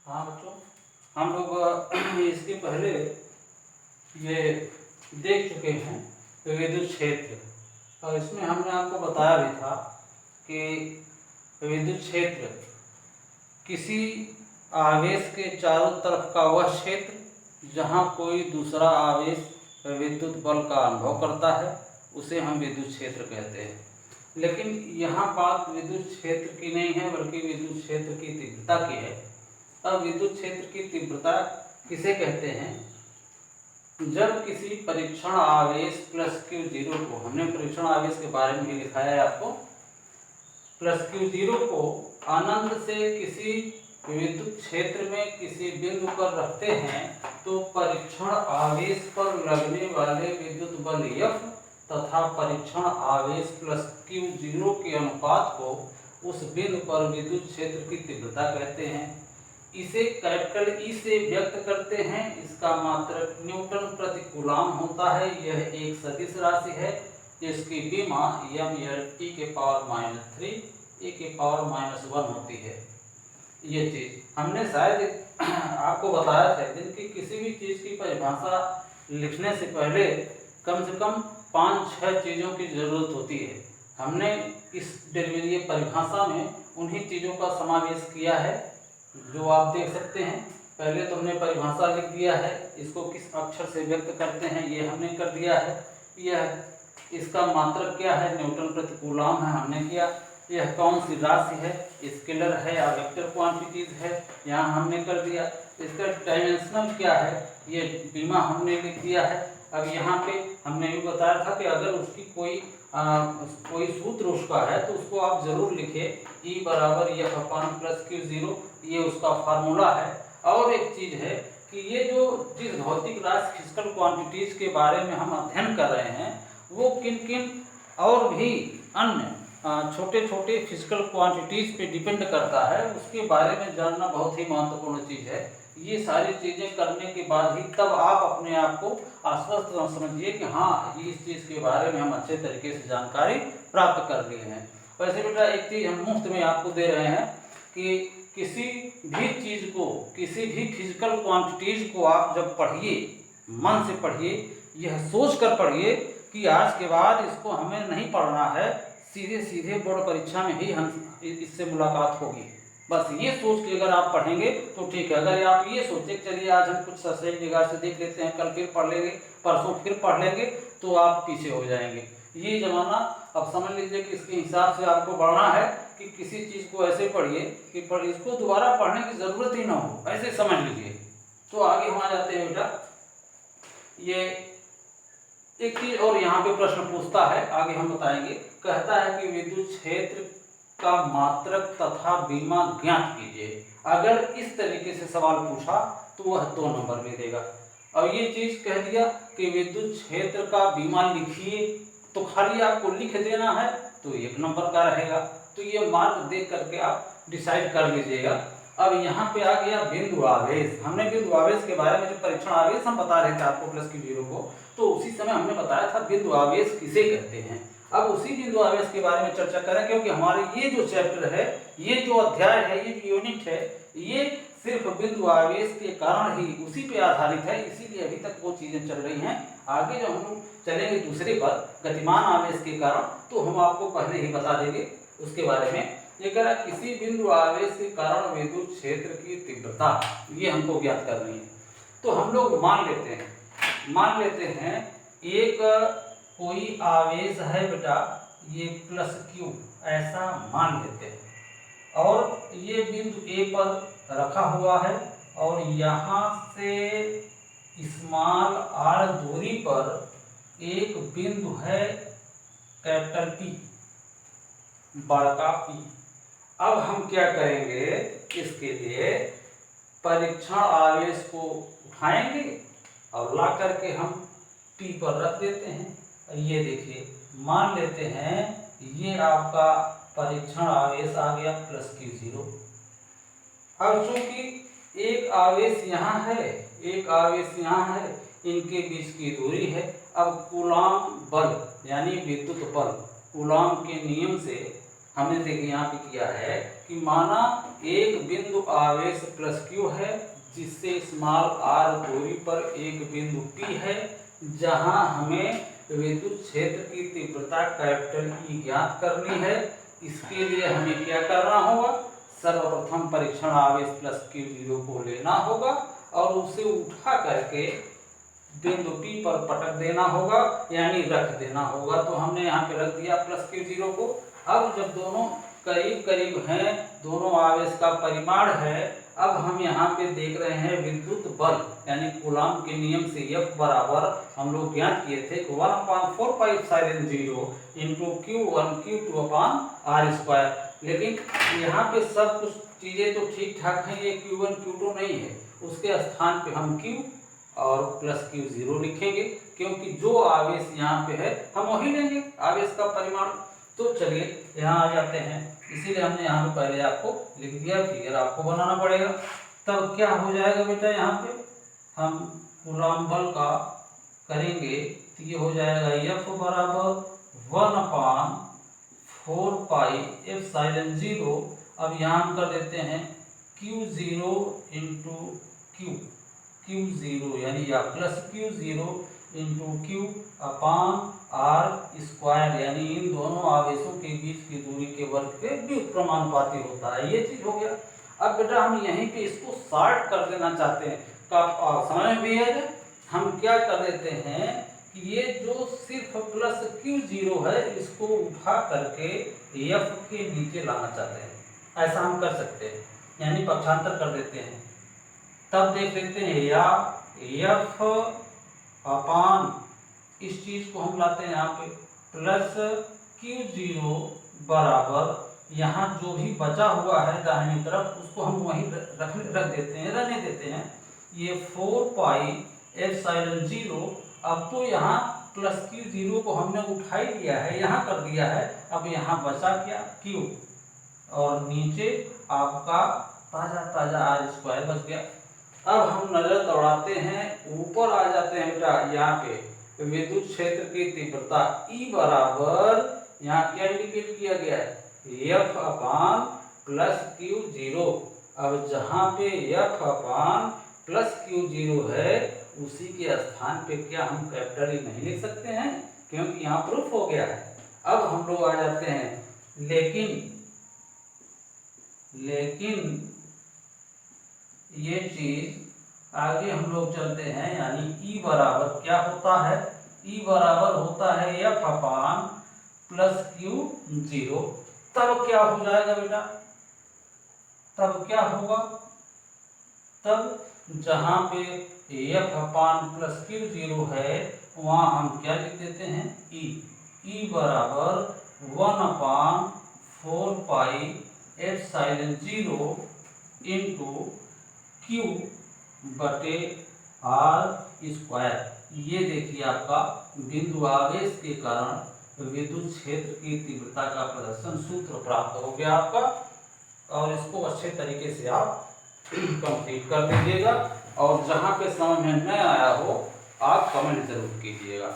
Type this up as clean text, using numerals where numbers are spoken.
हाँ बच्चों, हम लोग इसके पहले ये देख चुके हैं विद्युत क्षेत्र। और इसमें हमने आपको बताया भी था कि विद्युत क्षेत्र किसी आवेश के चारों तरफ का वह क्षेत्र जहाँ कोई दूसरा आवेश विद्युत बल का अनुभव करता है उसे हम विद्युत क्षेत्र कहते हैं। लेकिन यहाँ बात विद्युत क्षेत्र की नहीं है बल्कि विद्युत क्षेत्र की तीव्रता की है। अब विद्युत क्षेत्र की तीव्रता किसे कहते हैं? जब किसी परीक्षण आवेश +Q0 को, हमने परीक्षण आवेश के बारे में भी लिखा है आपको, +Q0 को अनंत से किसी विद्युत क्षेत्र में किसी बिंदु पर रखते हैं तो परीक्षण आवेश पर लगने वाले विद्युत बल F तथा परीक्षण आवेश +Q0 के अनुपात को उस बिंदु पर विद्युत क्षेत्र की तीव्रता कहते हैं। इसे कैपिटल E से व्यक्त करते हैं। इसका मात्रक न्यूटन प्रति कूलाम होता है। यह एक सदिश राशि है जिसकी विमा m(e⁻³ होती है। ये चीज हमने शायद आपको बताया था कि किसी भी चीज की परिभाषा लिखने से पहले कम से कम 5-6 चीज़ों की ज़रूरत होती है। हमने इस डेरिवेटिव परिभाषा में उन्हीं चीज़ों का समावेश किया है जो आप देख सकते हैं। पहले तो हमने परिभाषा लिख दिया है, इसको किस अक्षर से व्यक्त करते हैं ये हमने कर दिया है। यह इसका मात्रक क्या है? न्यूटन प्रति कूलाम है, हमने किया। यह कौन सी राशि है? स्केलर है या वेक्टर क्वांटिटीज है, यहाँ हमने कर दिया। इसका डायमेंशनल क्या है? ये बीमा हमने लिख दिया है। अब यहाँ पे हमने भी बताया था कि अगर उसकी कोई सूत्र उसका है तो उसको आप जरूर लिखें, E=F/+Q0, ये उसका फार्मूला है। और एक चीज है कि ये जो जिस भौतिक राशि फिजिकल क्वांटिटीज के बारे में हम अध्ययन कर रहे हैं वो किन किन और भी अन्य छोटे छोटे फिजिकल क्वांटिटीज पे डिपेंड करता है, उसके बारे में जानना बहुत ही महत्वपूर्ण चीज़ है। ये सारी चीज़ें करने के बाद ही तब आप अपने आप को आश्वस्त समझिए कि हाँ, इस चीज़ के बारे में हम अच्छे तरीके से जानकारी प्राप्त कर लिए हैं। वैसे बेटा एक चीज़ हम मुफ्त में आपको दे रहे हैं कि किसी भी चीज़ को, किसी भी फिजिकल क्वांटिटीज को आप जब पढ़िए, मन से पढ़िए, यह सोच कर पढ़िए कि आज के बाद इसको हमें नहीं पढ़ना है, सीधे सीधे बोर्ड परीक्षा में ही हम इससे मुलाकात होगी। बस ये सोच के अगर आप पढ़ेंगे तो ठीक है। अगर आप ये सोचे चलिए आज हम कुछ सही निगाह से देख लेते हैं, कल फिर पढ़ लेंगे, परसों फिर पढ़ लेंगे, तो आप पीछे हो जाएंगे। ये जमाना अब समझ लीजिए कि इसके हिसाब से आपको बढ़ना है कि किसी चीज़ को ऐसे पढ़िए कि इसको दोबारा पढ़ने की ज़रूरत ही ना हो, ऐसे समझ लीजिए। तो आगे हम आ जाते हैं बेटा। ये एक चीज और यहाँ पे प्रश्न पूछता है, आगे हम बताएंगे। कहता है कि विद्युत क्षेत्र का मात्रक तथा बीमा ज्ञात कीजिए। अगर इस तरीके से सवाल पूछा तो वह 2 नंबर में देगा। और ये चीज कह दिया कि विद्युत क्षेत्र का बीमा लिखिए, तो खाली आपको लिख देना है तो 1 नंबर का रहेगा। तो ये मार्क देख करके आप डिसाइड कर लीजिएगा। अब यहाँ पे आ गया बिंदु आवेश। हमने बिंदु आवेश के बारे में, जो परीक्षण आवेश हम बता रहे थे आपको +Q0 को, तो उसी समय हमने बताया था बिंदु आवेश किसे कहते हैं। अब उसी बिंदु आवेश के बारे में चर्चा करें, क्योंकि हमारे ये जो चैप्टर है, ये जो अध्याय है, ये जो यूनिट है, ये सिर्फ बिंदु आवेश के कारण ही उसी पे आधारित है। इसीलिए अभी तक वो चीजें चल रही हैं। आगे जब हम लोग चलेंगे दूसरे पर, गतिमान आवेश के कारण, तो हम आपको पहले ही बता देंगे उसके बारे में। ये कह रहा है किसी बिंदु आवेश के कारण विद्युत क्षेत्र की तीव्रता, ये हमको ज्ञात करनी है। तो हम लोग मान लेते हैं एक कोई आवेश है बेटा, ये +Q, ऐसा मान लेते हैं। और ये बिंदु A पर रखा हुआ है और यहाँ से r दूरी पर एक बिंदु है कैपिटल P, बड़का P। अब हम क्या करेंगे, इसके लिए परीक्षण आवेश को उठाएंगे और ला करके हम P पर रख देते हैं। ये देखिए, मान लेते हैं ये आपका परीक्षण आवेश आ गया +Q0। अब चूंकि एक आवेश यहाँ है, एक आवेश यहाँ है, इनके बीच की दूरी है। अब कूलाम बल यानी विद्युत बल, कूलाम के नियम से हमने देखिए यहाँ पे किया है कि माना एक बिंदु आवेश प्लस Q है जिससे स्मॉल r दूरी पर एक बिंदु P है, जहां हमें विद्युत क्षेत्र की तीव्रता कैपिटल E ज्ञात करनी है। इसके लिए हमें क्या करना होगा, सर्वप्रथम परीक्षण आवेश प्लस Q0 को लेना होगा और उसे उठा करके बिंदु P पर पटक देना होगा, यानी रख देना होगा। तो हमने यहाँ पे रख दिया प्लस Q0 को। अब जब दोनों करीब करीब हैं, दोनों आवेश का परिमाण है, अब हम यहाँ पे देख रहे हैं विद्युत बल यानी कूलॉम के नियम से F बराबर हम लोग ज्ञात किए थे 1/4πε0 इंटू Q1 Q2/r²। लेकिन यहाँ पे सब कुछ चीज़ें तो ठीक ठाक हैं, ये Q1 Q2 नहीं है, उसके स्थान पे हम Q और प्लस Q0 लिखेंगे, क्योंकि जो आवेश यहाँ पे है हम वही लेंगे आवेश का परिमाण। तो चलिए यहाँ आ जाते हैं, इसीलिए हमने यहाँ पे पहले आपको लिख दिया, फिगर आपको बनाना पड़ेगा। तब क्या हो जाएगा बेटा, यहाँ पे हम कूलॉम बल का करेंगे तो ये हो जाएगा F बराबर 1/4πε0। अब यहाँ हम कर देते हैं Q0 इंटू Q0 यानी या प्लस Q0 इंटू Q/r² यानी इन दोनों आवेशों के बीच की दूरी के वर्ग के व्युत्क्रमानुपाती होता है। ये चीज हो गया। अब बेटा हम यहीं पे इसको शॉर्ट कर देना चाहते हैं, समझ में भी है। हम क्या कर देते हैं कि ये जो सिर्फ प्लस Q0 है इसको उठा करके F के नीचे लाना चाहते हैं, ऐसा हम कर सकते हैं, यानी पक्षांतर कर देते हैं। तब देख लेते हैं या F अपान इस चीज को हम लाते हैं यहाँ पे प्लस Q0 बराबर यहाँ जो भी बचा हुआ है दाहिनी तरफ उसको हम वहीं रख देते हैं, रहने देते हैं। ये 4πε0। अब तो यहाँ प्लस Q0 को हमने उठा ही लिया है, यहाँ कर दिया है। अब यहाँ बचा क्या Q और नीचे आपका ताजा ताजा r² बच गया। अब हम नजर दौड़ाते हैं, ऊपर आ जाते हैं बेटा, यहाँ पे विद्युत क्षेत्र की तीव्रता E बराबर यहाँ क्या इंडिकेट किया गया है F अपान प्लस Q0। अब जहाँ पे F अपान प्लस Q0 है उसी के स्थान पे क्या हम कैपिटल E नहीं लिख सकते हैं, क्योंकि यहाँ प्रूफ हो गया है। अब हम लोग आ जाते हैं लेकिन ये चीज आगे हम लोग चलते हैं, यानी E बराबर क्या होता है, E बराबर होता है F अपान प्लस Q0। तब क्या हो जाएगा बेटा, तब क्या होगा, तब जहां पे F अपान प्लस Q0 है वहां हम क्या लिख देते हैं E बराबर 1/4πε0 इंटू Q/r²। ये देखिए आपका बिंदु आवेश के कारण विद्युत क्षेत्र की तीव्रता का प्रदर्शन सूत्र प्राप्त हो गया आपका। और इसको अच्छे तरीके से आप कंप्लीट कर दीजिएगा, और जहाँ पे समझ में न आया हो आप कमेंट जरूर कीजिएगा।